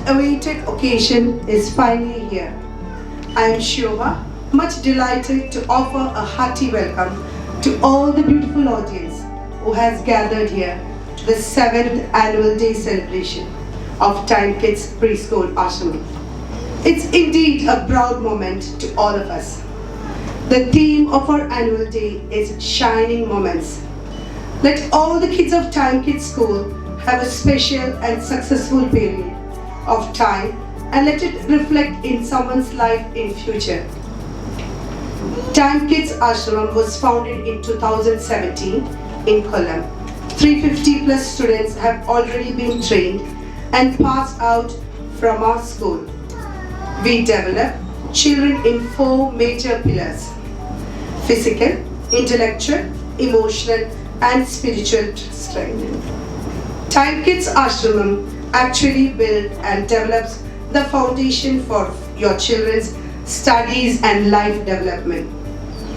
awaited occasion is finally here. I am Shobha, much delighted to offer a hearty welcome to all the beautiful audience who has gathered here to the 7th annual day celebration of Time Kids Preschool Ashram. It's indeed a proud moment to all of us. The theme of our annual day is Shining Moments. Let all the kids of Time Kids School have a special and successful period of time and let it reflect in someone's life in future. Time Kids Ashram was founded in 2017 in Kollam. 350 plus students have already been trained and passed out from our school. We develop children in 4 major pillars: physical, intellectual, emotional and spiritual strength. Time Kids Ashram actually builds and develops the foundation for your children's studies and life development.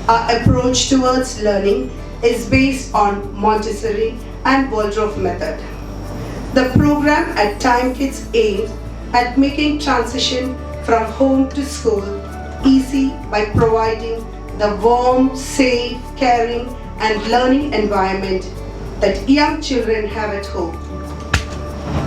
Our approach towards learning is based on Montessori and Waldorf method. The program at Time Kids aims at making transition from home to school easy by providing the warm, safe, caring and learning environment that young children have at home.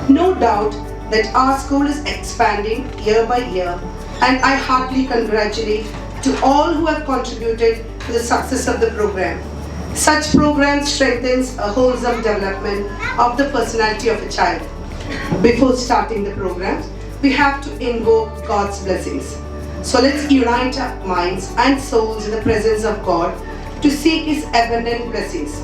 No doubt that our school is expanding year by year, and I heartily congratulate to all who have contributed to the success of the program. Such programs strengthens a wholesome development of the personality of a child. Before starting the program, we have to invoke God's blessings. So let's unite our minds and souls in the presence of God to seek His abundant blessings.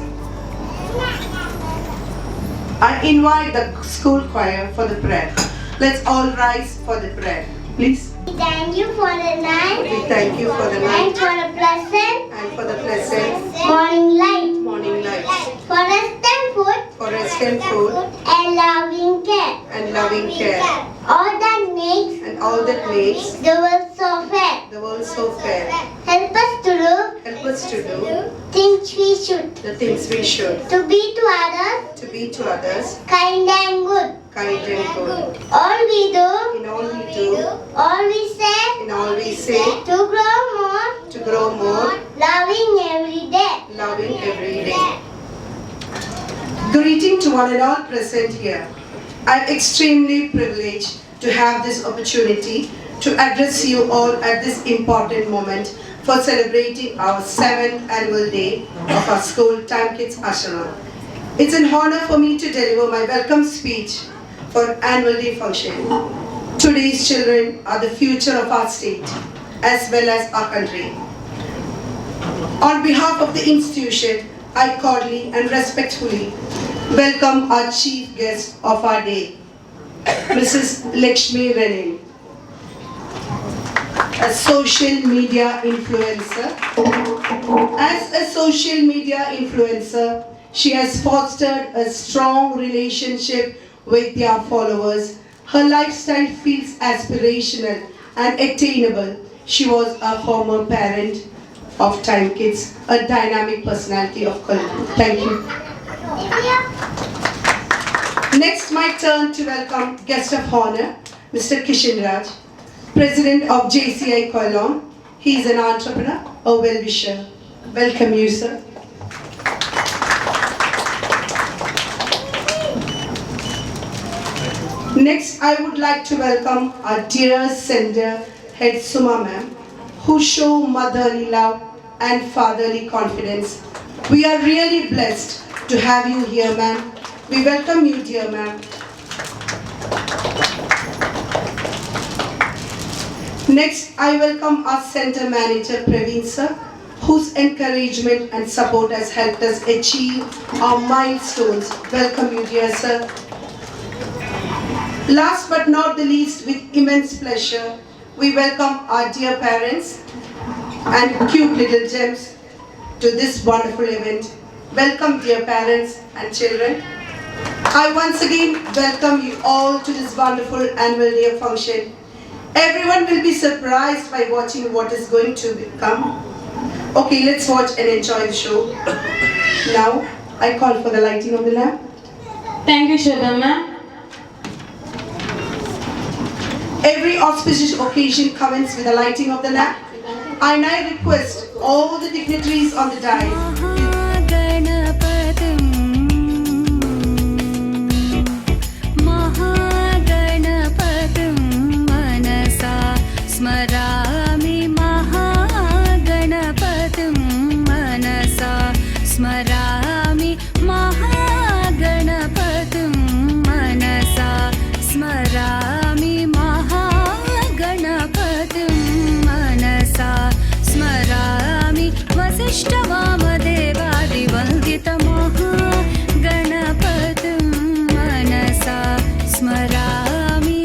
I invite the school choir for the prayer. Let's all rise for the prayer, please. We thank you for the night. We thank you for the night And for the pleasant. and for the pleasant Morning light. morning lights, For rest and food. for rest and food And loving care. and loving care, All that makes and all that makes the world so fair. the world so fair. Help us to do Help us to do things we should. the things we should, To be to others to be to others kind and good. kind and good. All we do, In all we do, all we say, in all we say, to grow more, to grow more, loving every day. loving every day. Greeting to one and all present here. I am extremely privileged to have this opportunity to address you all at this important moment for celebrating our 7th annual day of our school Time Kids Ashram. It's an honor for me to deliver my welcome speech for annual day function. Today's children are the future of our state as well as our country. On behalf of the institution, I cordially and respectfully welcome our chief guest of our day, Mrs. Lakshmi Renin, a social media influencer. As a social media influencer, she has fostered a strong relationship with their followers. Her lifestyle feels aspirational and attainable. She was a former parent of Time Kids, a dynamic personality of Kollam. Thank you. Next, my turn to welcome guest of honor, Mr. Kishan Raj, President of JCI Kollam. He is an entrepreneur, a well-wisher. Welcome you, sir. Next, I would like to welcome our dear sender, Head Suma ma'am, who show motherly love and fatherly confidence. We are really blessed to have you here, ma'am. We welcome you, dear ma'am. Next, I welcome our center manager, Praveen sir, whose encouragement and support has helped us achieve our milestones. Welcome you, dear sir. Last but not the least, with immense pleasure, we welcome our dear parents and cute little gems to this wonderful event. Welcome, dear parents and children. I once again welcome you all to this wonderful annual day function. Everyone will be surprised by watching what is going to come. Okay, let's watch and enjoy the show. Now, I call for the lighting of the lamp. Thank you, Shobha ma'am. Every auspicious occasion commences with the lighting of the lamp. I now request all the dignitaries on the dais. स्मरामि महागणपतिं मनसा स्मरामि महागणपतिं मनसा स्मरामि महागणपतिं मनसा स्मरामि वसिष्ठवामदेवादिवन्दितमहागणपतिं मनसा स्मरामि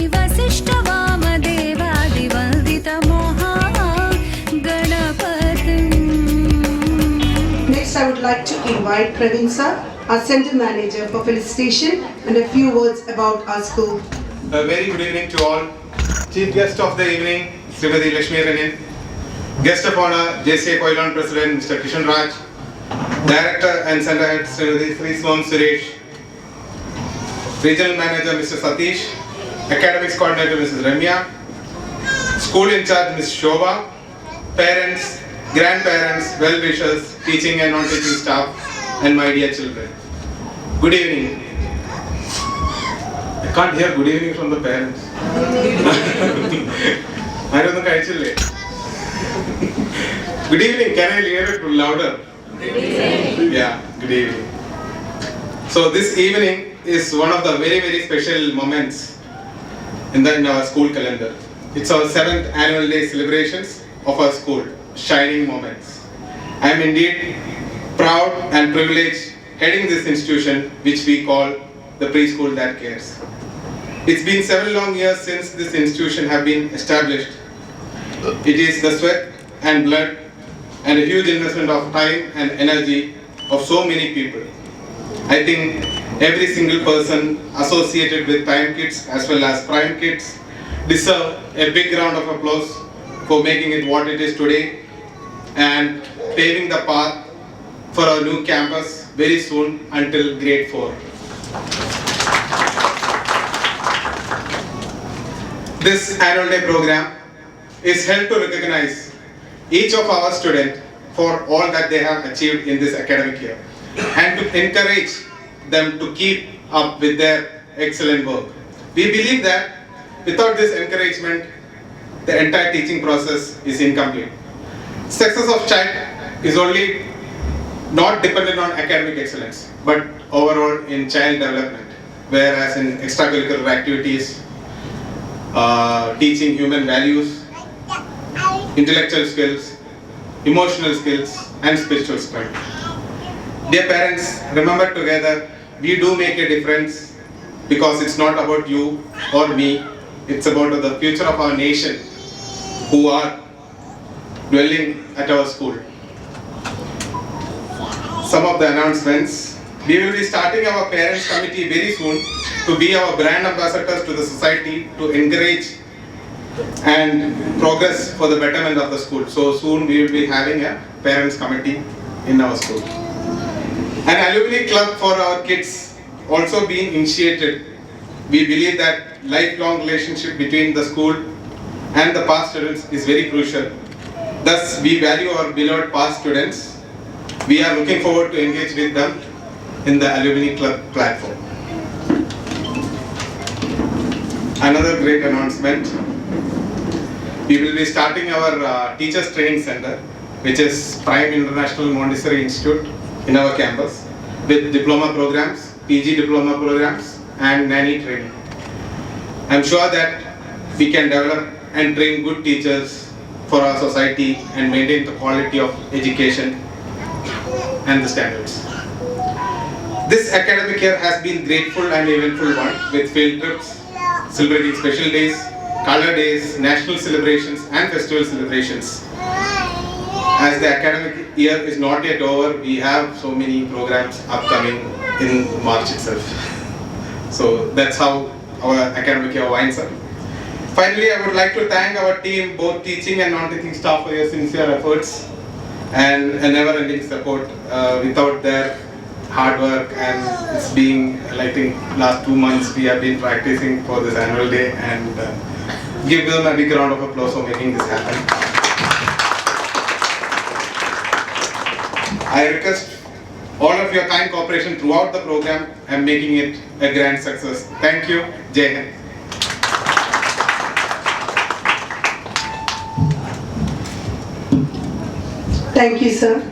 Next, I would like to invite Praveen sir, our Center Manager, for felicitation and a few words about our school. A very good evening to all. Chief guest of the evening, Srimati Lakshmi Ranin. Guest of honor, JCA Koilan President, Mr. Kishan Raj. Director and Center Head, Srimati Sri Swam Suresh. Regional Manager, Mr. Satish. Academics Coordinator, Mrs. Ramya. School in charge, Ms. Shobha. Parents, grandparents, well-wishers, teaching and non-teaching staff, and my dear children. Good evening. I can't hear good evening from the parents. I don't think I actually. Good evening. Can I hear it louder? Good evening. Yeah, good evening. So this evening is one of the very, very special moments in our school calendar. It's our 7th annual day celebrations of our school, shining moments. I am indeed proud and privileged heading this institution which we call the preschool that cares. It's been 7 long years since this institution have been established. It is the sweat and blood and a huge investment of time and energy of so many people. I think every single person associated with Time Kids as well as Prime Kids deserve a big round of applause for making it what it is today and paving the path for our new campus very soon until grade 4. This annual day program is held to recognize each of our students for all that they have achieved in this academic year and to encourage them to keep up with their excellent work. We believe that without this encouragement, the entire teaching process is incomplete. Success of child is only not dependent on academic excellence, but overall in child development, whereas in extracurricular activities, teaching human values, intellectual skills, emotional skills, and spiritual strength. Dear parents, remember together, we do make a difference because it's not about you or me, it's about the future of our nation who are dwelling at our school. Some of the announcements. We will be starting our parents committee very soon to be our brand ambassadors to the society to encourage and progress for the betterment of the school. So soon we will be having a parents committee in our school. An alumni club for our kids also being initiated. We believe that lifelong relationship between the school and the past students is very crucial. Thus, we value our beloved past students. We are looking forward to engage with them in the alumni club platform. Another great announcement. We will be starting our Teachers Training Center, which is Prime International Montessori Institute in our campus, with diploma programs, PG diploma programs, and nanny training. I'm sure that we can develop and train good teachers for our society and maintain the quality of education and the standards. This academic year has been grateful and eventful one with field trips, celebrating special days, color days, national celebrations and festival celebrations. As the academic year is not yet over, we have so many programs upcoming in March itself. So that's how our academic year winds up. Finally, I would like to thank our team, both teaching and non-teaching staff, for your sincere efforts and a never-ending support. Without their hard work, and it's been, I think, last 2 months we have been practicing for this annual day, and Give them a big round of applause for making this happen. I request all of your kind cooperation throughout the program and making it a grand success. Thank you. Jai Hind. Thank you, sir.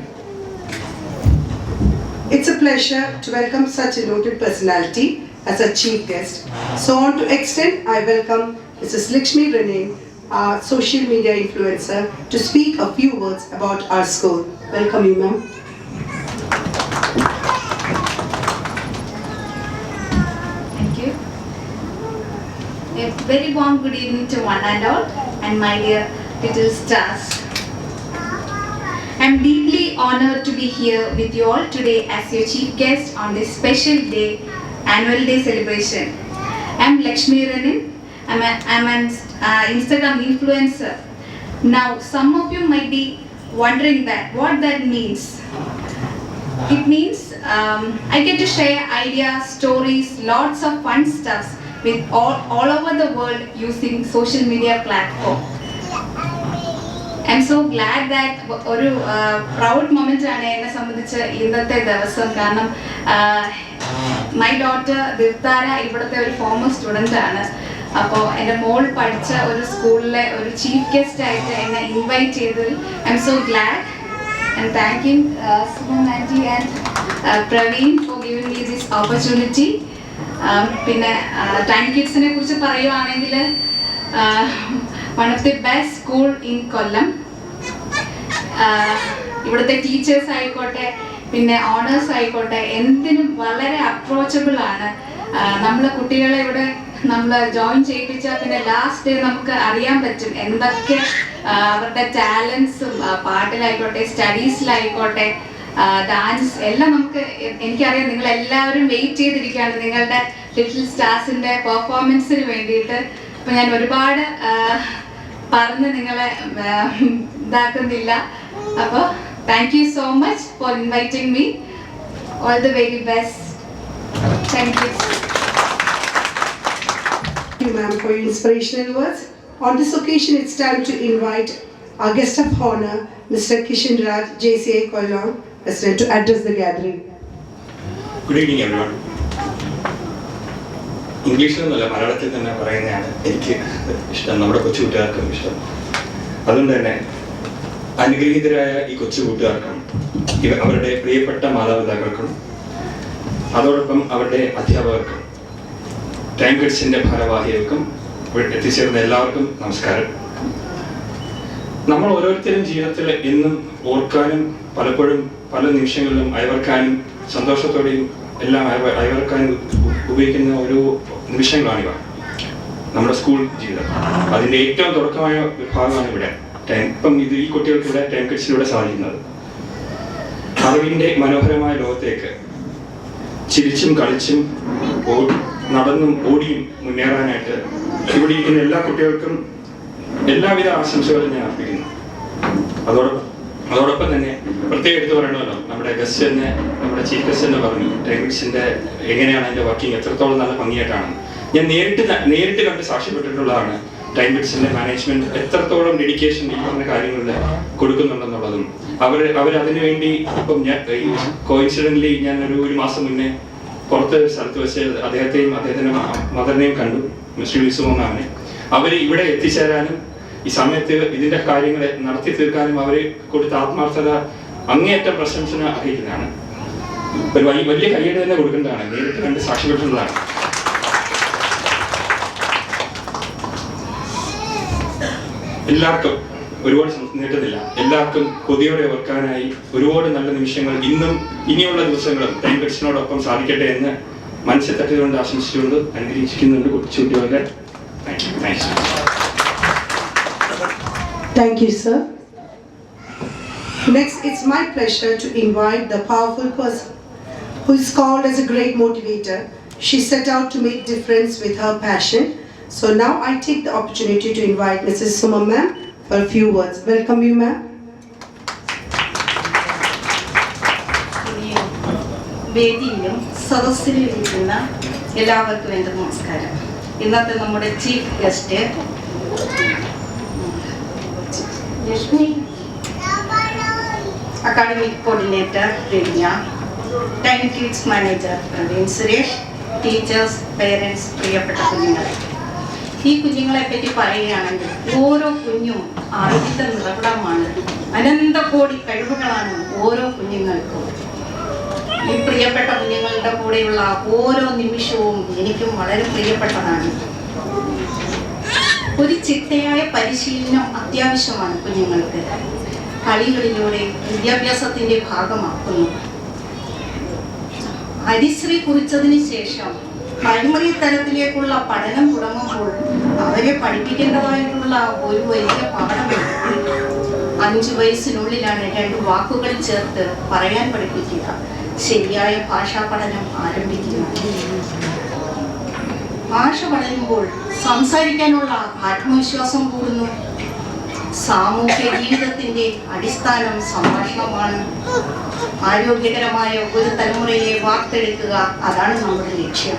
It's a pleasure to welcome such a noted personality as a chief guest. So on to extend, I welcome Mrs. Lakshmi Raneen, our social media influencer, to speak a few words about our school. Welcome you, ma'am. Thank you. A very warm good evening to one and all, and my dear little stars. I am deeply honored to be here with you all today as your chief guest on this special day, annual day celebration. I am Lakshmi Raneen. I'm an Instagram influencer. Now, some of you might be wondering what that means. It means I get to share ideas, stories, lots of fun stuffs with all over the world using social media platform. I'm so glad that ഒരു proud moment ആണ് എന്നെ സംബന്ധിച്ച് ഇന്നത്തെ ദിവസം. കാരണം my daughter ദിവ്താര ഇവിടുത്തെ ഒരു former student ആണ്. അപ്പോൾ എൻ്റെ മോൾ പഠിച്ച ഒരു സ്കൂളിലെ ഒരു ചീഫ് ഗസ്റ്റ് ആയിട്ട് എന്നെ ഇൻവൈറ്റ് ചെയ്തതിൽ I'm so glad and thanking Suman aunty and Praveen for giving me this opportunity. പിന്നെ ടൈം കിഡ്സിനെ കുറിച്ച് പറയുവാണെങ്കിൽ one of the best school in Kollam. ഇവിടുത്തെ ടീച്ചേഴ്സ് ആയിക്കോട്ടെ, പിന്നെ ഓണേഴ്സ് ആയിക്കോട്ടെ, എന്തിനും വളരെ അപ്രോച്ചബിൾ ആണ്. നമ്മളെ കുട്ടികളെ ഇവിടെ നമ്മൾ ജോയിൻ ചെയ്യിപ്പിച്ചാൽ പിന്നെ ലാസ്റ്റ് ഡേ നമുക്ക് അറിയാൻ പറ്റും എന്തൊക്കെ അവരുടെ ടാലൻസും പാട്ടിലായിക്കോട്ടെ, സ്റ്റഡീസിലായിക്കോട്ടെ, ഡാൻസ് എല്ലാം നമുക്ക് എനിക്കറിയാം. നിങ്ങൾ എല്ലാവരും വെയിറ്റ് ചെയ്തിരിക്കുകയാണ് നിങ്ങളുടെ ലിറ്റിൽ സ്റ്റാർസിൻ്റെ പെർഫോമൻസിന് വേണ്ടിയിട്ട്. അപ്പോൾ ഞാൻ ഒരുപാട് പറഞ്ഞ് നിങ്ങളെ ഇതാക്കുന്നില്ല. അപ്പോൾ thank you so much for inviting me. All the very best. Thank you. Thank you, ma'am, for your inspirational words. On this occasion, it's time to invite our guest of honor, Mr. Kishan Raj, JCI Kollam, President, to address the gathering. Good evening, everyone. ഇംഗ്ലീഷിൽ നിന്നല്ല, മലയാളത്തിൽ തന്നെ പറയുന്നതാണ് എനിക്ക് ഇഷ്ടം, നമ്മുടെ കൊച്ചു കൂട്ടുകാർക്കും ഇഷ്ടം. അതുകൊണ്ട് തന്നെ അനുഗ്രഹീതരായ ഈ കൊച്ചു കൂട്ടുകാർക്കും അവരുടെ പ്രിയപ്പെട്ട മാതാപിതാക്കൾക്കും അതോടൊപ്പം അവരുടെ അധ്യാപകർക്കും ടൈം കിഡ്സിൻ്റെ ഭാരവാഹികൾക്കും എത്തിച്ചേർന്ന എല്ലാവർക്കും നമസ്കാരം. നമ്മൾ ഓരോരുത്തരും ജീവിതത്തിൽ എന്നും ഓർക്കാനും പലപ്പോഴും പല നിമിഷങ്ങളിലും അയവർക്കാനും സന്തോഷത്തോടെയും എല്ലാം അയവർക്കാൻ ഉപയോഗിക്കുന്ന ഒരു നിമിഷങ്ങളാണിവ. നമ്മുടെ സ്കൂൾ ജീവിതം അതിൻ്റെ ഏറ്റവും തുടക്കമായ വിഭാഗമാണ് ഇവിടെ ഇപ്പം ഈ കുട്ടികൾക്ക് ഇവിടെ ടൈം കിഡ്സിലൂടെ സാധിക്കുന്നത്. അറിവിൻ്റെ മനോഹരമായ ലോകത്തേക്ക് ചിരിച്ചും കളിച്ചും നടന്നും ഓടിയും മുന്നേറാനായിട്ട് ഇവിടെ ഇരിക്കുന്ന എല്ലാ കുട്ടികൾക്കും എല്ലാവിധ ആശംസകളും ഞാൻ അർപ്പിക്കുന്നു. അതോടൊപ്പം തന്നെ പ്രത്യേകം എടുത്ത് പറയണമല്ലോ, നമ്മുടെ ഗസ്റ്റ് തന്നെ, നമ്മുടെ ചീഫ് ഗസ്റ്റ് തന്നെ പറഞ്ഞു ടൈം കിഡ്സിൻ്റെ എങ്ങനെയാണ് അതിൻ്റെ വർക്കിംഗ്, എത്രത്തോളം നല്ല ഭംഗിയായിട്ടാണ്. ഞാൻ നേരിട്ട് കണ്ട് സാക്ഷ്യപ്പെട്ടിട്ടുള്ളതാണ് ടൈം കിഡ്സിൻ്റെ മാനേജ്മെന്റ് എത്രത്തോളം ഡെഡിക്കേഷൻ ഈ പറഞ്ഞ കാര്യങ്ങളിൽ കൊടുക്കുന്നുണ്ടെന്നുള്ളതും അവരതിനു വേണ്ടി ഇപ്പം ഞാൻ കോയിൻസിഡൻ്റലി ഞാൻ ഒരു മാസം മുന്നേ പുറത്ത് സ്ഥലത്ത് വെച്ച് അദ്ദേഹത്തെയും അദ്ദേഹത്തിൻ്റെ മദറിനെയും കണ്ടു, മിസ്റ്റർ വിൽസുമോ മാമിനെ. അവർ ഇവിടെ എത്തിച്ചേരാനും ഈ സമയത്ത് ഇതിൻ്റെ കാര്യങ്ങൾ നടത്തി തീർക്കാനും അവർ കൊടുത്ത ആത്മാർത്ഥത അങ്ങേയറ്റം പ്രശംസ അർഹിക്കുന്നതാണ്. ഒരു വലിയ കയ്യടി തന്നെ കൊടുക്കേണ്ടതാണ്. നേരിട്ട് കണ്ട് സാക്ഷ്യപ്പെട്ടിട്ടുള്ളതാണ്. എല്ലാവർക്കും ഒരുപാട് നീട്ടുന്നില്ല, എല്ലാവർക്കും കൊതിയോടെ ഓർക്കാനായി ഒരുപാട് നല്ല നിമിഷങ്ങൾ ഇനിയുള്ള ദിവസങ്ങളും ടൈം കിഡ്സിനോടൊപ്പം സാധിക്കട്ടെ എന്ന് മനസ്സിൽ തട്ടിക്കൊണ്ട് ആശംസിച്ചുകൊണ്ട് അനുഗ്രഹിക്കുന്നുണ്ട് കൊച്ചുകുട്ടികളുടെ. Thank you, sir. Next, it's my pleasure to invite the powerful person who is called as a great motivator. She set out to make difference with her passion. So now I take the opportunity to invite Mrs. Suma ma'am for a few words. Welcome you, ma'am. വേദിയിലും സദസ്സിലും ഇരിക്കുന്ന എല്ലാവർക്കും എൻ്റെ നമസ്കാരം. ഇന്നത്തെ നമ്മുടെ chief guest Lakshmi, academic coordinator Ramya, time kids manager Praveen Suresh, teachers, parents, പ്രിയപ്പെട്ട കുഞ്ഞുങ്ങളെ, ഈ കുഞ്ഞുങ്ങളെ പറ്റി പറയുകയാണെങ്കിൽ ഓരോ കുഞ്ഞും ആദ്യത്തെ നിറകുടമാണ്. അനന്തകോടി കഴിവുകളാണ് ഓരോ കുഞ്ഞുങ്ങൾക്കും. ഈ പ്രിയപ്പെട്ട കുഞ്ഞുങ്ങളുടെ കൂടെയുള്ള ഓരോ നിമിഷവും എനിക്കും വളരെ പ്രിയപ്പെട്ടതാണ്. ഒരു ചിട്ടയായ പരിശീലനം അത്യാവശ്യമാണ് കുഞ്ഞുങ്ങൾക്ക്. കളികളിലൂടെ വിദ്യാഭ്യാസത്തിന്റെ ഭാഗമാക്കുന്നു. ഹരിശ്രീ കുറിച്ചതിന് ശേഷം പ്രൈമറി തലത്തിലേക്കുള്ള പഠനം തുടങ്ങുമ്പോൾ അവരെ പഠിപ്പിക്കേണ്ടതായിട്ടുള്ള ഒരു വലിയ പാഠമാണ്. 5 വയസ്സിനുള്ളിലാണ് 2 വാക്കുകൾ ചേർത്ത് പറയാൻ പഠിപ്പിക്കുക, ശരിയായ ഭാഷാ പഠനം ആരംഭിക്കുക. ഭാഷ വളരുമ്പോൾ സംസാരിക്കാനുള്ള ആത്മവിശ്വാസം കൂടുന്നു. സാമൂഹ്യ ജീവിതത്തിന്റെ അടിസ്ഥാനം സംഭാഷണമാണ്. ആരോഗ്യകരമായ ഒരു തലമുറയെ വാർത്തെടുക്കുക, അതാണ് നമ്മുടെ ലക്ഷ്യം.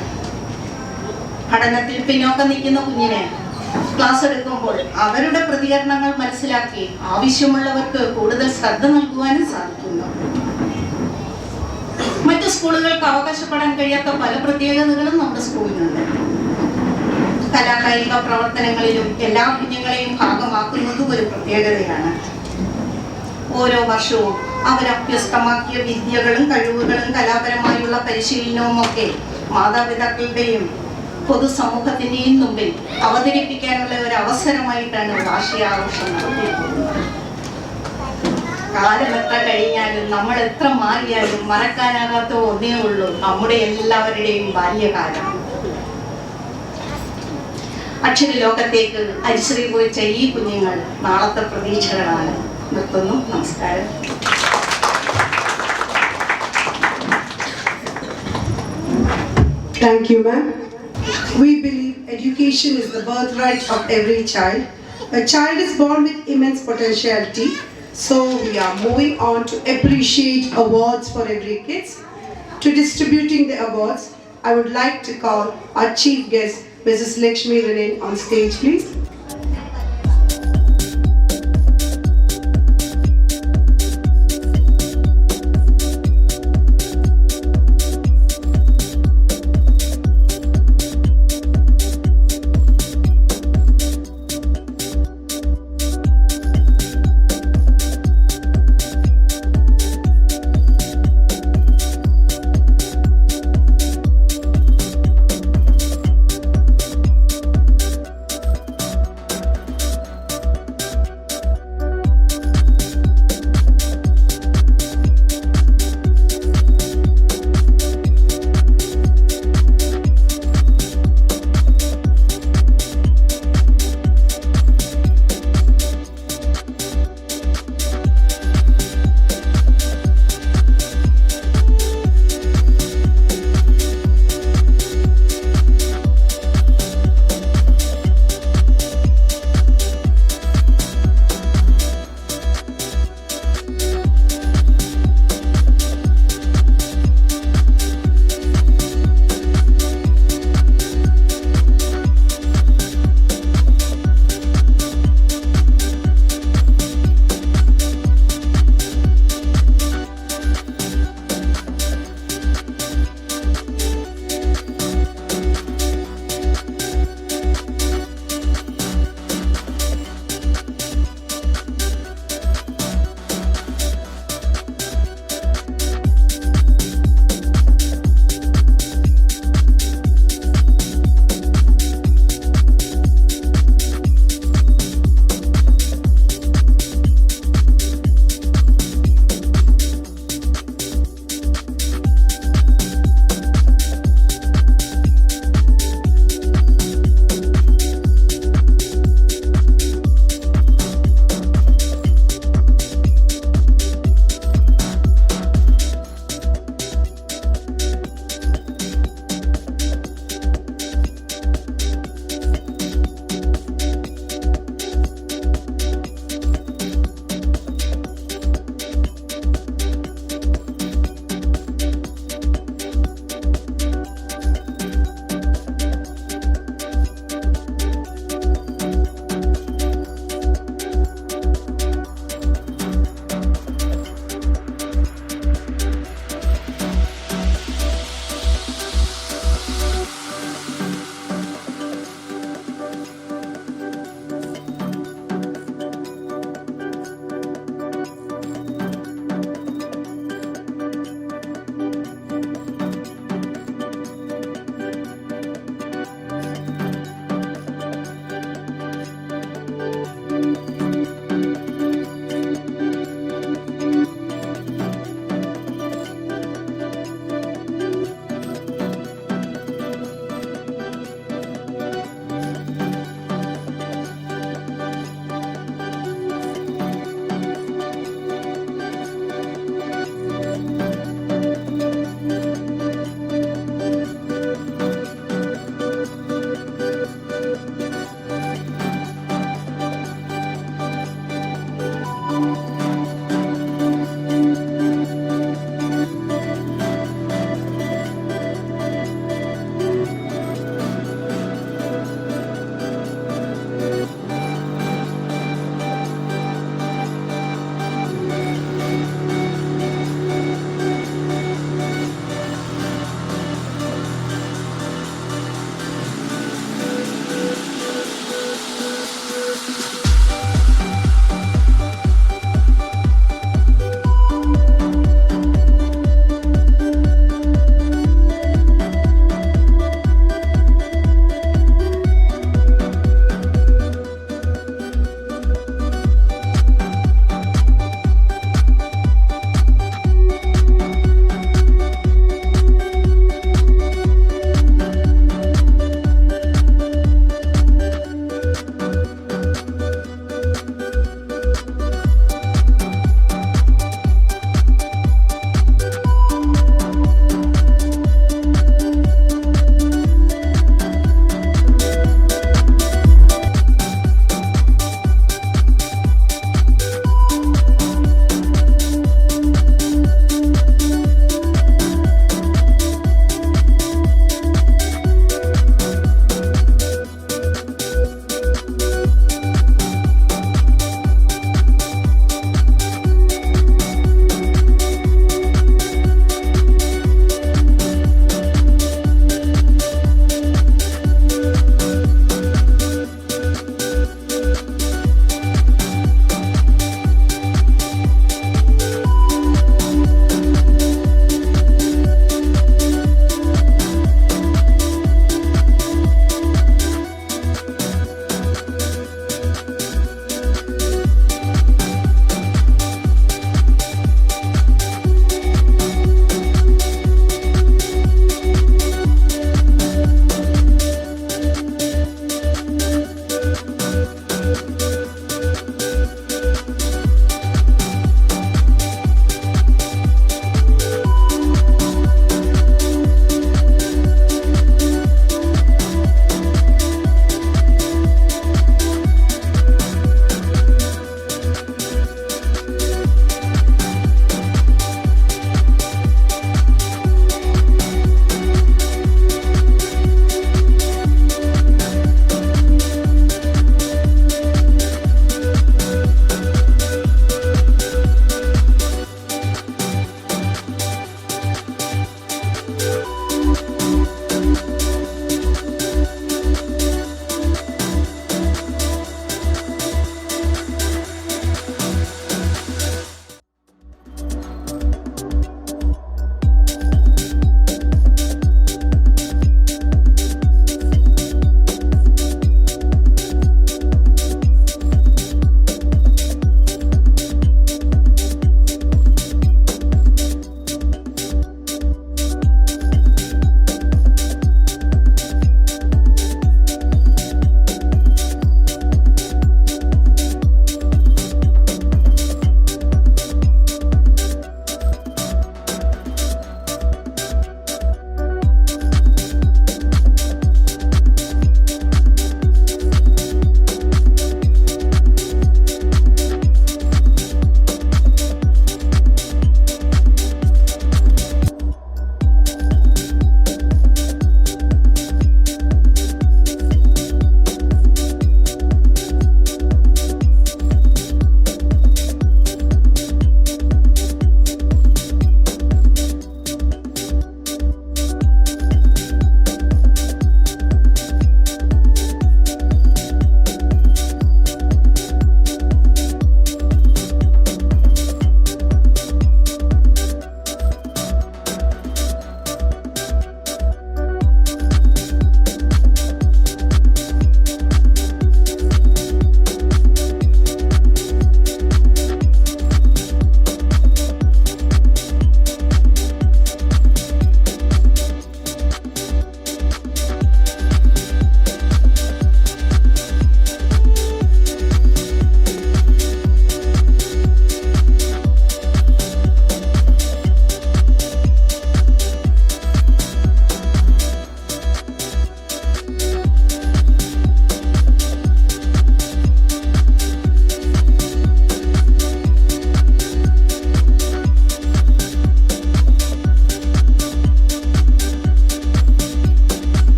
പഠനത്തിൽ പിന്നോക്കം നിൽക്കുന്ന കുഞ്ഞിനെ ക്ലാസ് എടുക്കുമ്പോൾ അവരുടെ പ്രതികരണങ്ങൾ മനസ്സിലാക്കി ആവശ്യമുള്ളവർക്ക് കൂടുതൽ ശ്രദ്ധ നൽകുവാനും സാധിക്കുന്നു. മറ്റു സ്കൂളുകൾക്ക് അവകാശപ്പെടാൻ കഴിയാത്ത പല പ്രത്യേകതകളും നമ്മുടെ സ്കൂളിനുണ്ട്. കലാകായിക പ്രവർത്തനങ്ങളിലും എല്ലാ കുഞ്ഞുങ്ങളെയും ഭാഗമാക്കുന്നതും ഒരു പ്രത്യേകതയാണ്. ഓരോ വർഷവും അവരഭ്യസ്തമാക്കിയ വിദ്യകളും കഴിവുകളും കലാപരമായുള്ള പരിശീലനവും ഒക്കെ മാതാപിതാക്കളുടെയും പൊതുസമൂഹത്തിന്റെയും മുമ്പിൽ അവതരിപ്പിക്കാനുള്ള ഒരു അവസരമായിട്ടാണ് വാർഷികാഘോഷം നടത്തിയിരിക്കുന്നത്. കാലം എത്ര കഴിഞ്ഞാലും നമ്മൾ എത്ര മാറിയാലും മറക്കാനാകാത്ത ഒന്നേ ഉള്ളൂ, നമ്മുടെ എല്ലാവരുടെയും ബാല്യകാലം. അക്ഷരലോകത്തേക്ക് ഹരിശ്രീ കുറിച്ച ഈ കുഞ്ഞുങ്ങൾ നാളത്തെ പ്രതീക്ഷകളാണ്. നിർത്തുന്നു. നമസ്കാരം. Thank you, ma'am. We believe education is the birthright of every child. A child is born with immense potentiality, so we are moving on to appreciate awards for every kids. To distributing the awards, I would like to call our chief guest, Mrs. Lakshmi Renan, on stage, please.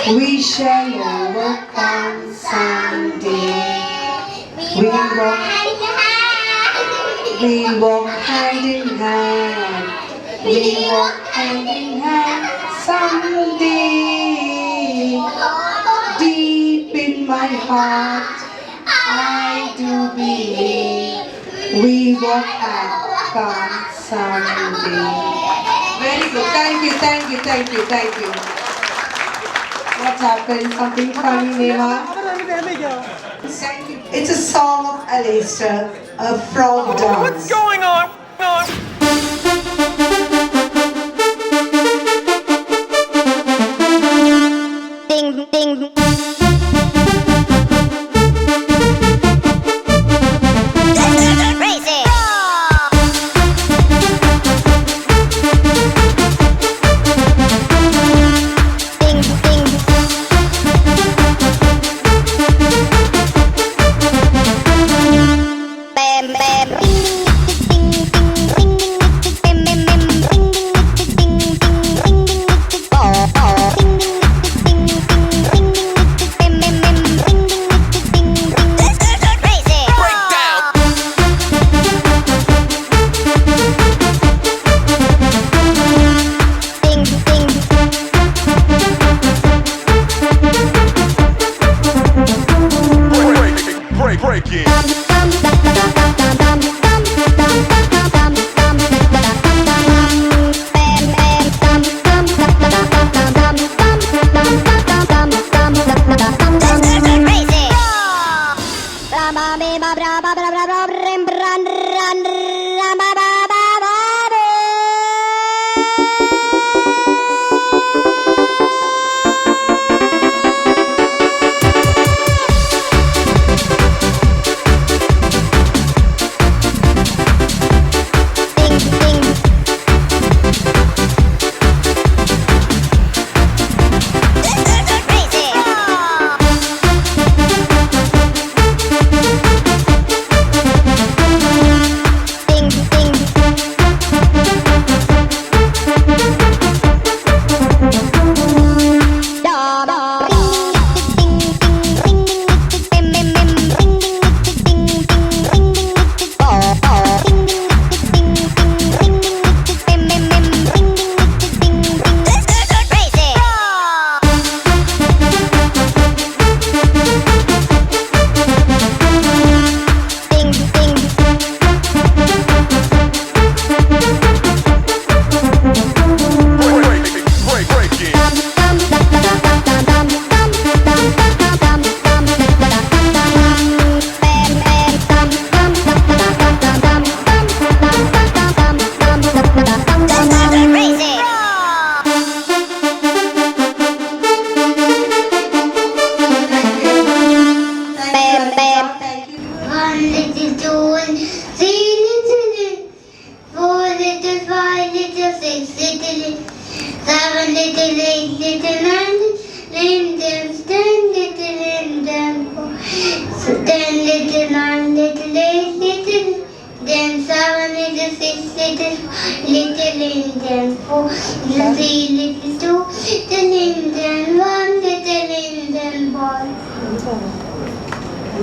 We shall overcome someday. We'll walk hand in hand. We'll walk hand in hand someday. Deep in my heart, I do believe we walk hand someday. Very good. Thank you. What happened? Something funny, Neva? Thank you. It's a song of Alistair, a frog dance. What's going on? Ding, ding. Crazy. Ding, ding. Bam, bam. Ding, ding, ding, ding, ding, ding, ding, ding, ding, ding, ding, ding, oh, oh. Ding, ding, ding, ding, ding, ding, ding, ding, ding, ding, crazy. Breakdown. Ding, ding. Break it.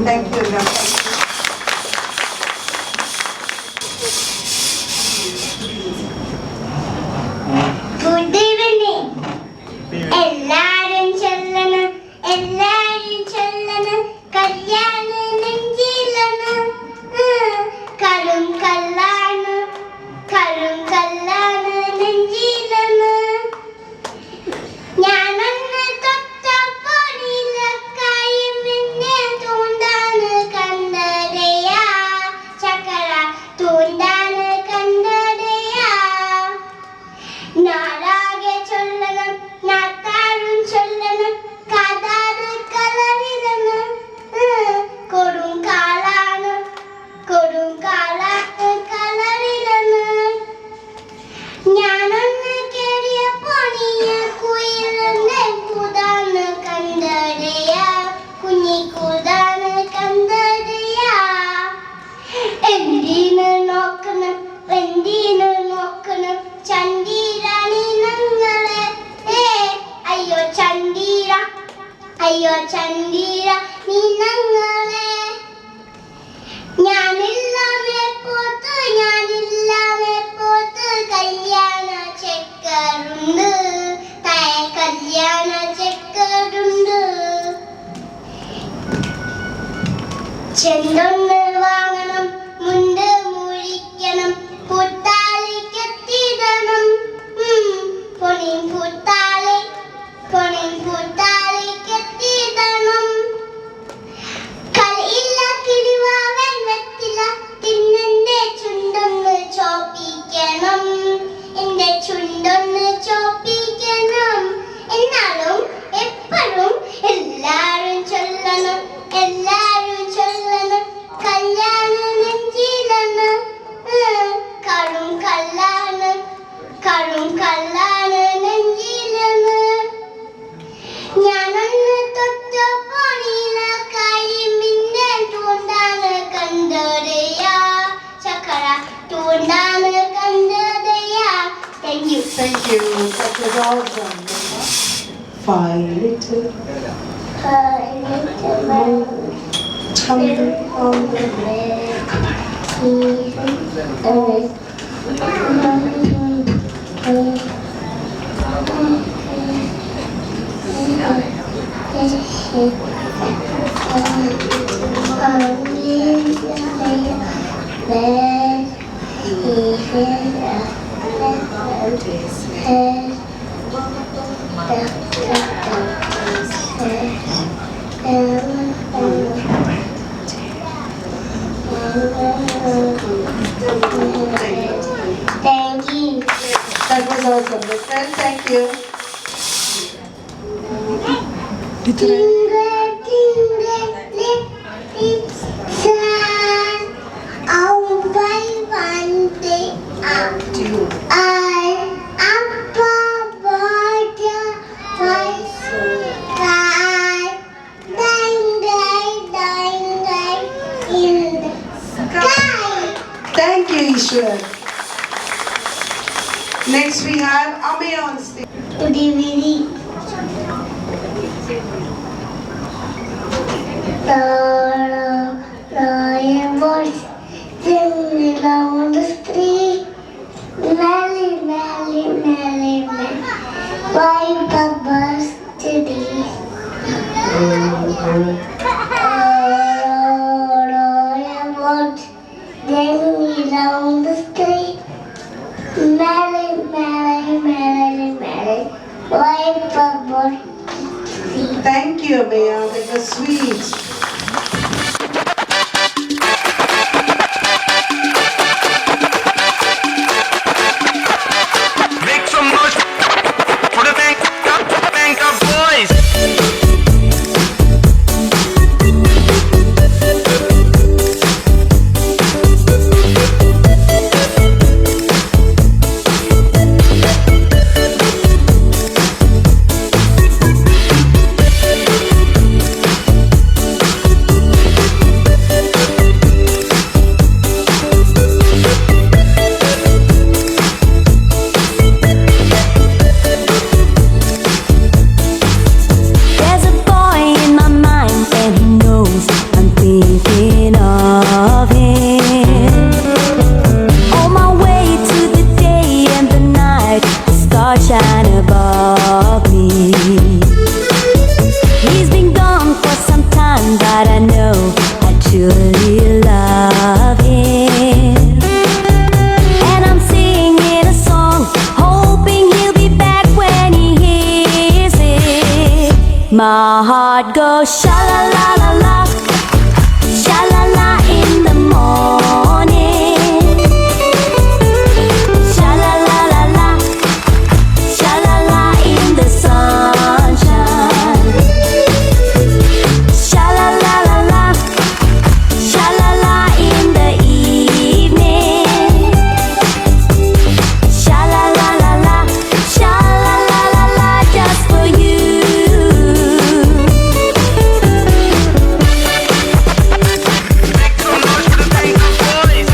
Thank you. Good evening. എല്ലാരും ചൊല്ലണം, എല്ലാരും ചൊല്ലണം, കല്യാണം നെഞ്ചിലാണ്. കള്ളും കല്ലാണ്, കള്ളും കല്ലാണ് നെഞ്ചിലാണ്. ഞാനന്ന് തൊട്ട പൊടിയിലക്കായും എന്നെ തൂണ്ടാണ് കണ്ട അയ്യോ ചന്ദ്ര നീനങ്ങളെ ഞാനില്ലാമേ പോത്ത് കല്യാണ ചെക്കറുണ്ട് കല്യാണ ചെക്കറുണ്ട് ചെണ്ടൊന്ന് വാങ്ങണം മുണ്ട് മുഴിക്കണം പൂത്താലിക്കെത്തിടണം പൂത്താലിക്കെത്തിടണം കളിയില്ല കിളിവാവൻ വെത്തില്ല തിന്നെന്റെ ചുണ്ടൊന്ന് ചോപ്പിക്കണം എന്റെ ചുണ്ടൊന്ന് ചോപ്പിക്കണം എന്നാലും എപ്പോഴും എല്ലാരും ചൊല്ലണം കല്യാണ നെഞ്ചിലാണ് കറും കല്ലാണ് നെഞ്ചിലാണ് ഞാനൊന്ന് തൊട്ടപ്പോണില്ല കരിമിന്നെ തൂണ്ടാണ് കണ്ടതയാ ചക്കര തൂണ്ടാണ് കണ്ടതയാ. Thank you. Thank you. That was awesome. 5 little tumble on the Thank you. That was awesome. Well, thank you. Tingle, it's sun. Oh, I want it up. Up above the sky. Dine in the sky. Thank you, Ishwar. Next we have Ame on stage. Good evening. Lion boys singing around the street. Melly, melly, melly, melly. White bubbles to these. Lion boys singing around the street. Melly, melly, melly, melly. White bubbles. Thank you, Amaya. That was sweet. Make some noise for the bank of boys. There's a boy in my mind and he knows I'm thinking of him. On my way to the day and the night, the stars shine above me. He's been gone for some time, but I know I truly love him. And I'm singing a song, hoping he'll be back when he hears it. My heart goes sha la la la la, sha la la in the morning, sha la la la la, sha la la in the sunshine, sha la la la la, sha la la in the evening, sha la la la la, sha la la la la, just for you. Make some noise for the bank of boys.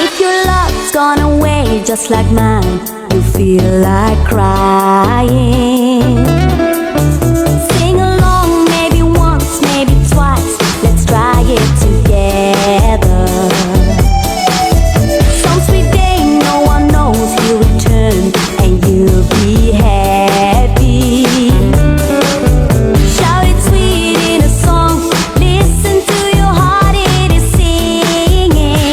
If your love's gone away just like mine, you feel like crying. Sing along, maybe once, maybe twice. Let's try it together. Some sweet day, no one knows he'll return, and you'll be happy. Shout it sweet in a song. Listen to your heart, it is singing.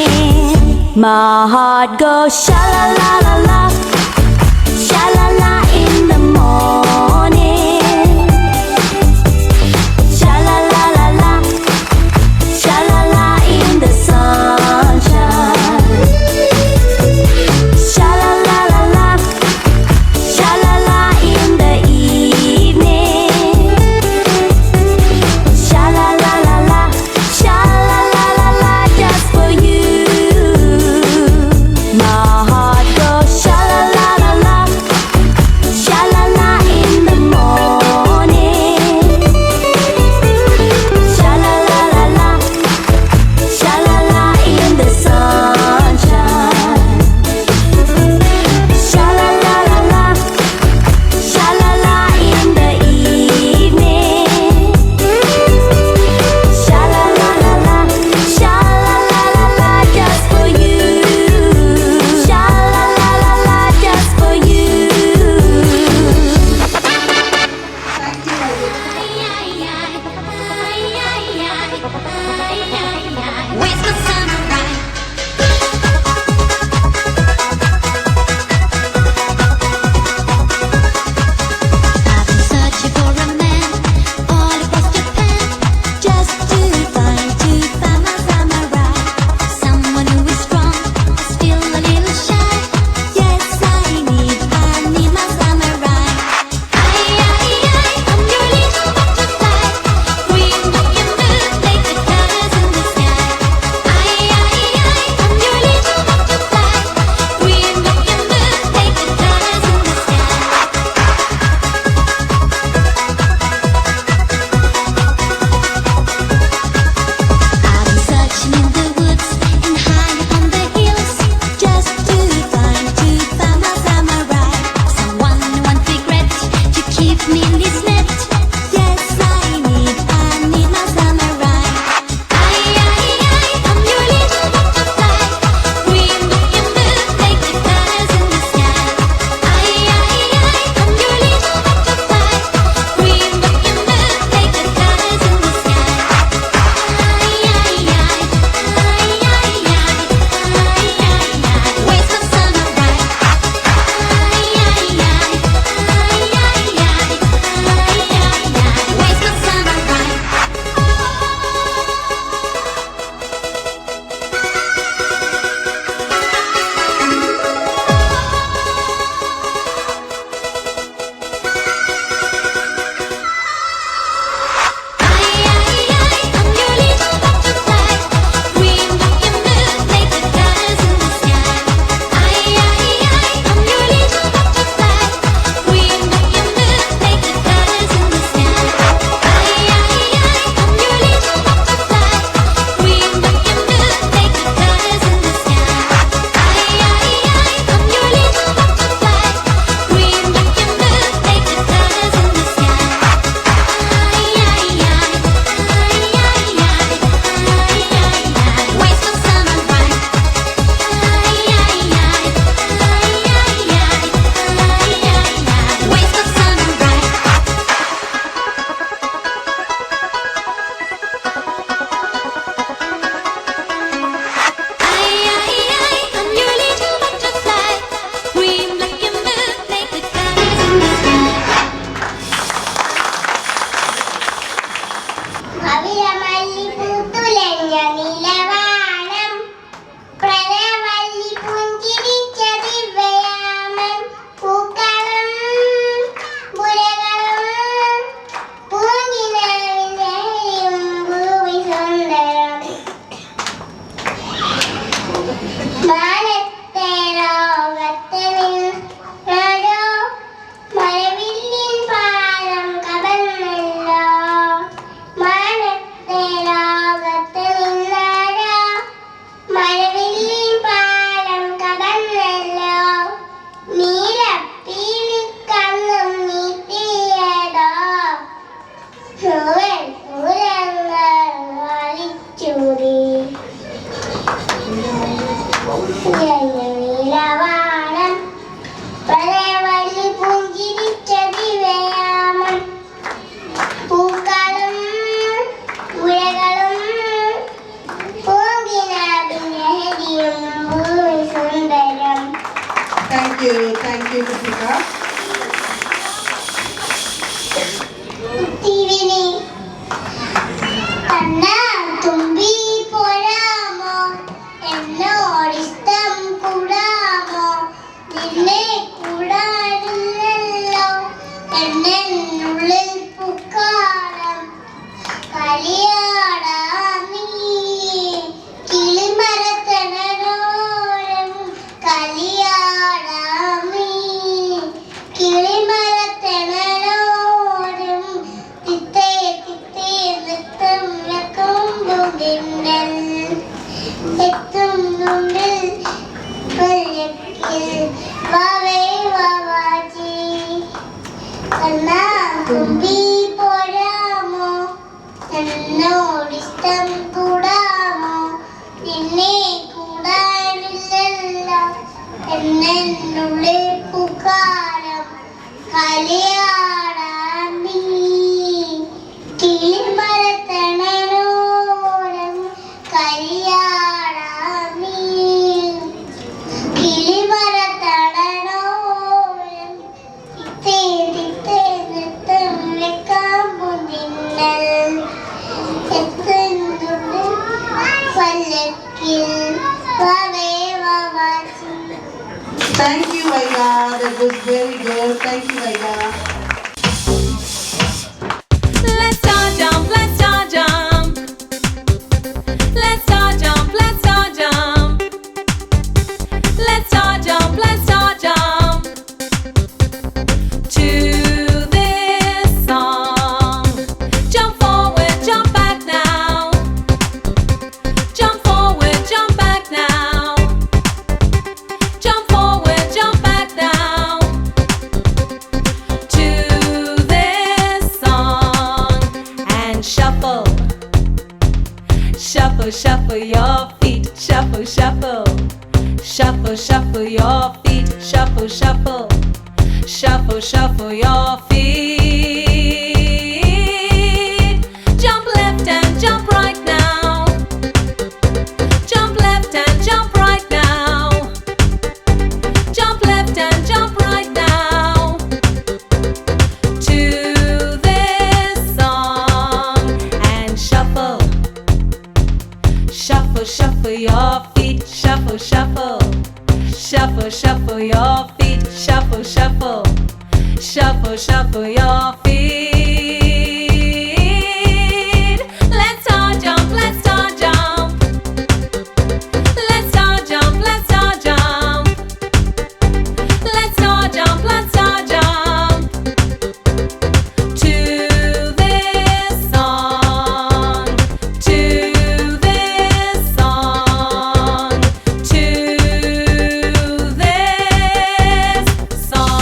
My heart goes sha la la la la, sha la la in the morning, sha la la la la, sha la la in the sunshine, sha la la la la, sha la la in the evening, sha la la la la, sha la la la la, just for you. My heart Thank you, Vaiga. Let's start jump, let's start jump. Let's start jump, let's start jump. Let's start jump, let's start jump. To this song. Jump forward, jump back now. Jump forward, jump back now. Jump forward, jump back now. To this song. And shuffle. Shuffle, shuffle your feet. Shuffle, shuffle. Shuffle, shuffle your feet. Shuffle, shuffle. Shuffle, shuffle your feet. Jump left and jump right now. Jump left and jump right now. Jump left and jump right now. To this song. And shuffle. Shuffle, shuffle your feet. Shuffle, shuffle. Shuffle, shuffle your feet. Shuffle, shuffle. Shuffle, shuffle your feet. Let's start jump, let's start jump. Let's start jump, let's start jump. Let's start jump, let's start jump. To this song. To this song. To this song.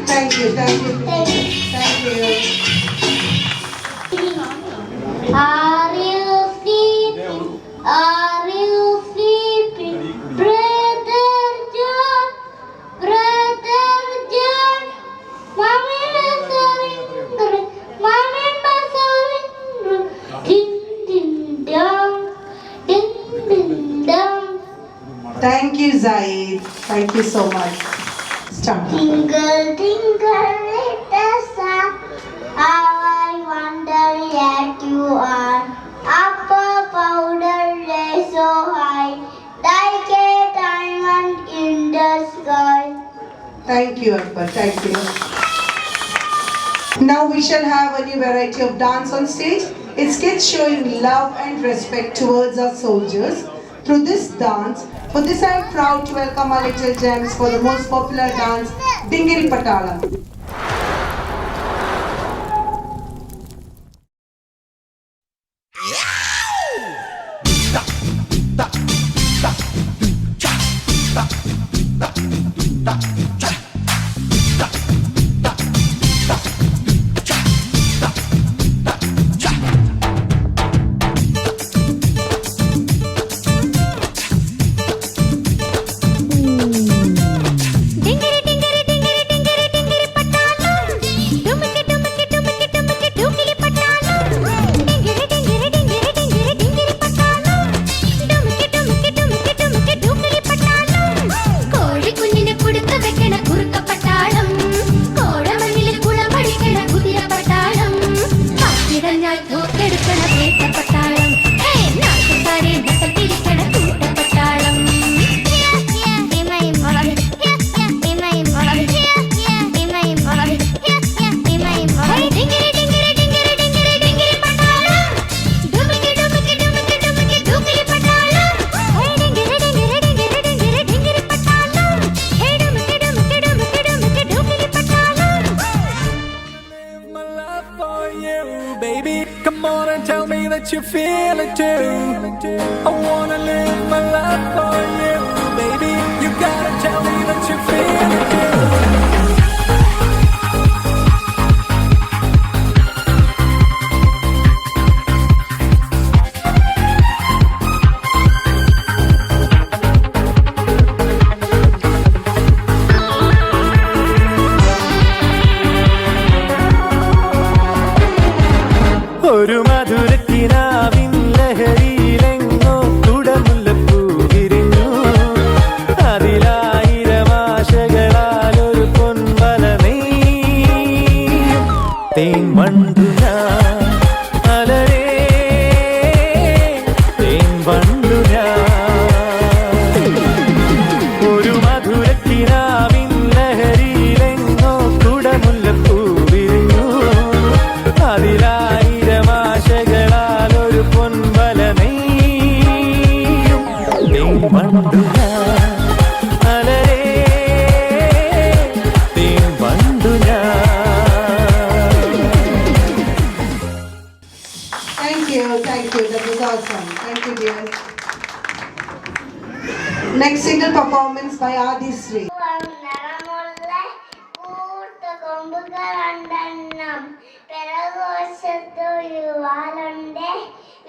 Thank you, Zai. Thank you. Thank you. Are you sleeping? Are you sleeping? Brother John, Mommy is surrendering, Mommy is surrendering. Ding ding dong, ding ding dong. Thank you, Zaid. Thank you so much. Start. Twinkle, twinkle, little star, how I wonder yet you are. Up above the day so high, like a diamond in the sky. Thank you, Akbar. Thank you. Now we shall have a new variety of dance on stage. It's kids showing love and respect towards our soldiers through this dance. For this, I am proud to welcome our little gems for the most popular dance, Dingiri Patala. പട്ടാളത്തിനായി തോക്കെടുക്കണ വേട്ടപ്പട്ടാളം നാട്ടുകാരെ നട്ടത്തിരിക്കണ കൂട്ടപ്പട്ടാളം Come on and tell me that you feel it too. I wanna live my life for you, baby. You gotta tell me that you feel it too. ഒരു മധുരക്കിനാവിൻ ലഹരിയിലെങ്ങോ കുടമുല്ലപ്പൂ വിരിഞ്ഞു അതിലായിരം ആശകളാൽ ഒരു പൊൻവല നെയ്യും തേൻ വണ്ടു ഞാൻ അലരേ തേൻ വണ്ടു ഞാൻ ഒരു മധുരക്കിനാവിൻ ലഹരിയിലെങ്ങോ കുടമുല്ലപ്പൂ വിരിഞ്ഞു അതിലായി പൊൻവല നെയ്യും തേൻ വണ്ടു ഞാൻ അലരേ തേൻ വണ്ടു ഞാൻ. Thank you, that was awesome. Thank you, dear. Next single performance by Adi Sri.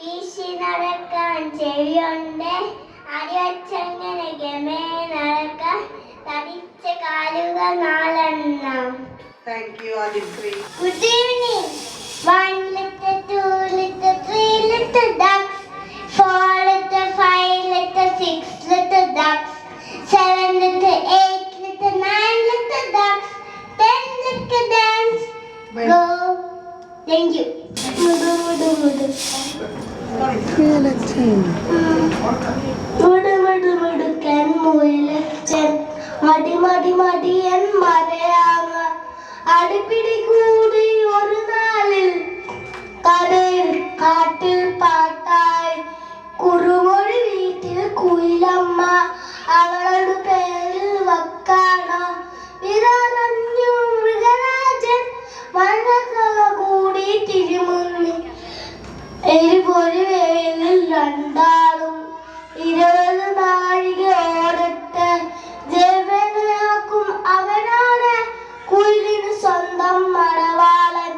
വീശി നടക്കാൻ ചെവിയുണ്ട് അടിവച്ചങ്ങനെ ഗമേ നടക്കാൻ തടിച്ച കാലുകൾ നാലെണ്ണം. Thank you, Adi Sri. Good evening. 1 little, 2 little, 3 little ducks, 4 little, 5 little, 6 little ducks, 7 little, 8 little, 9 little ducks, 10 little dance. Go. Thank you. Mudu mudu mudu. Mudu mudu mudu can muilachan. Madi madi madi en mareyanga. Adipidi koodi oru naalil. Kadil kaatil paattai. Kurumoli veetil kuilamma. Avaladu peril vakkana. Vidaranju mrigarajan. Vanakala koodi tirimunni. എരിപൊരി വേലിൽ രണ്ടാളും 20 നാഴിക ഓടട്ടെ ജവനാക്കും അവനാണ് കുയിലിന് സ്വന്തം മണവാളൻ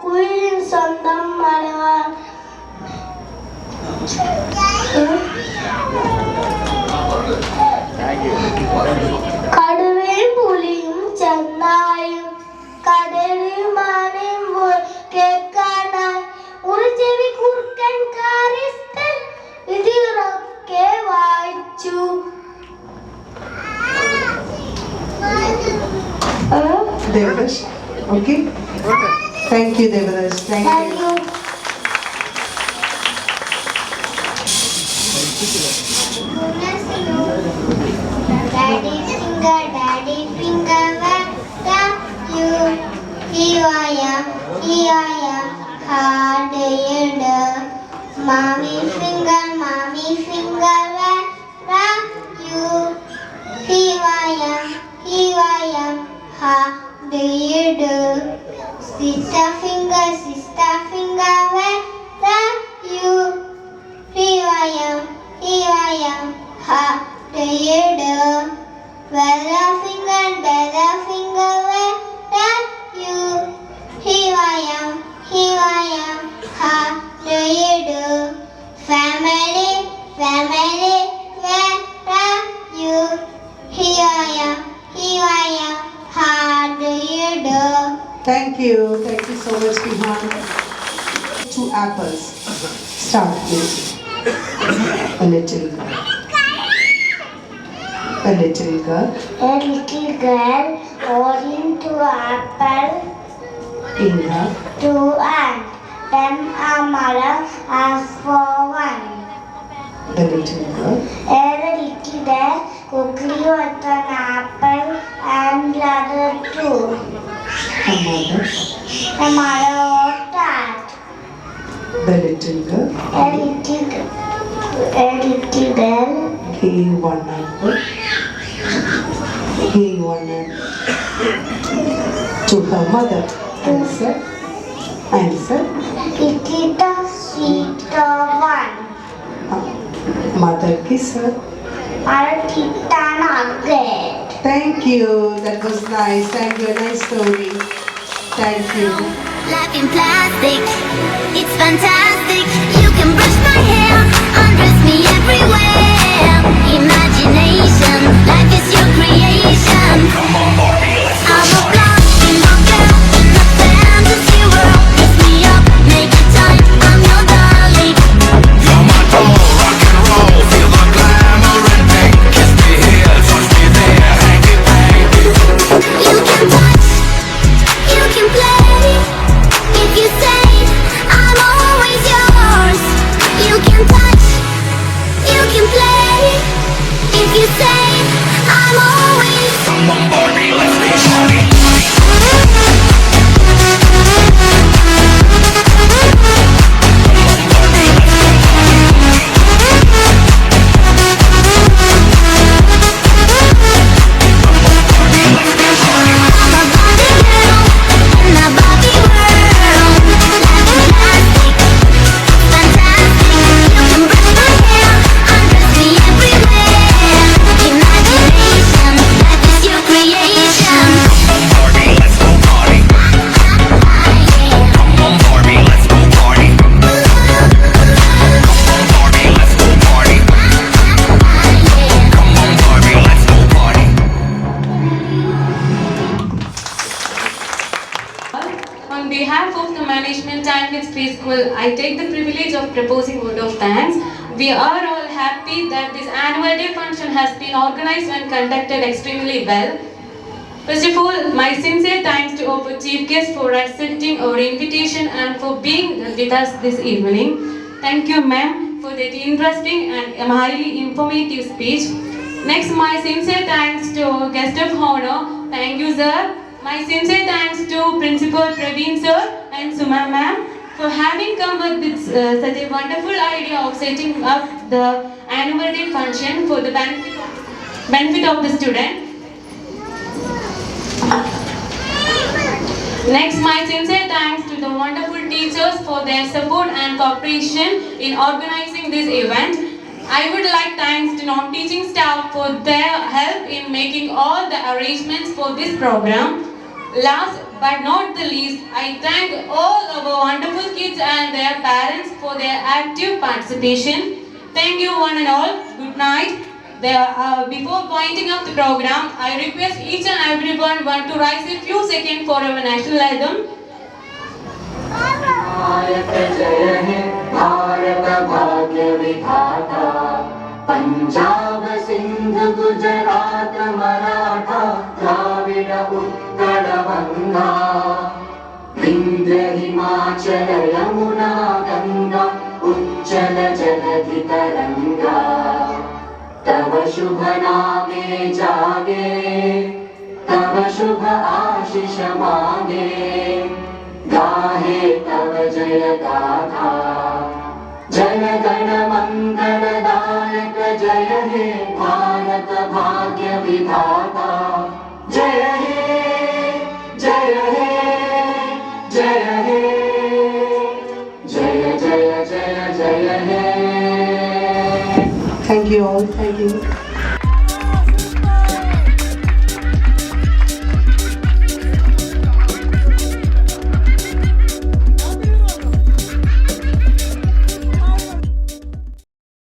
കുയിലിന് സ്വന്തം മണവാളൻ. കടുവയും പുലിയും ചെന്നായും കടലിൽ മാനയും കേൾക്കാനായി ഒരു ചെവി കുറുക്കൻ കാരിസ്ഥൻ ഇതിറക്കെ വായിച്ചു. Devadash. Okay. Thank you, Devadash. Thank you. Daddy finger, where are you? Here I am, how do you do? Mommy finger, where are you? Here I am, how do you do? Sister finger, where are you? Here I am, how do you do? Brother finger, where are you? Here I am, how do you do? Family, where are you? Here I am, how do you do? Thank you so much, Kihan. 2 apples. Start, please. A little girl. A little girl holding 2 apples in her to hand. Them asked for one. The little girl. A little bear quickly got an apple and another two. Her mother. The mother was that. The little girl. A little bear Gave one apple. Gave one apple to her mother. Answer. Answer. it is the sweeter one. Mother kiss her. Mother kicked an nugget. Thank you. That was nice. Thank you. Nice story. Thank you. Life in plastic, it's fantastic. You can brush my hair, undress me everywhere. Imagination, life is your creation. Come on, Barbie, let's go I'm a party. blonde girl in a fantasy world. Dress me up, make it time. I'm your darling. You're my doll, rock and roll, feel the glamour and pink. Kiss me here, touch me there, hanky panky. You can touch, you can play. If you say I'm always yours, you can touch, you can play. If you say I'm always Come on, Barbie, let's be shawty. I'm a Barbie girl in a Barbie world. Life is plastic, fantastic. You can brush my hair, undress me everywhere. Imagination, life is your creation. Barbie, let's go party. Come on, Barbie, let's go party. Come on, Barbie, let's go party. Come on, Barbie, let's go party. On behalf of the management and its preschool, I take the privilege of proposing word of thanks. We are all happy that this annual day function has been organized and conducted extremely well. First of all, my sincere thanks to our chief guest for accepting our invitation and for being with us this evening. Thank you, ma'am, for that interesting and highly informative speech. Next, my sincere thanks to our guest of honor. Thank you, sir. My sincere thanks to Principal Praveen, sir, and Suma, ma'am, for having come up with such a wonderful idea of setting up the annual day function for the benefit of the student. Next, my sincere thanks to the wonderful teachers for their support and cooperation in organizing this event. I would like thanks to non-teaching staff for their help in making all the arrangements for this program. Last but not the least, I thank all our wonderful kids and their parents for their active participation. Thank you one and all. Good night. Before pointing up the program, I request each and everyone to rise a few seconds for our national anthem. Bharat जय हे भारत भाग्य विधाता पंजाब सिंध गुजरात मराठा द्राविड उत्कल गंगा विंध्य हिमाचल यमुना गंगा उच्चल जलधि तरंगा तव शुभ नामे जागे तव शुभ आशीष मांगे गाहे तव जय गाथा जन गण मंगल दायक जय हे भारत भाग्य विधाता जय हे जय हे जय हे जय जय जय जय हे Thank you all. Thank you.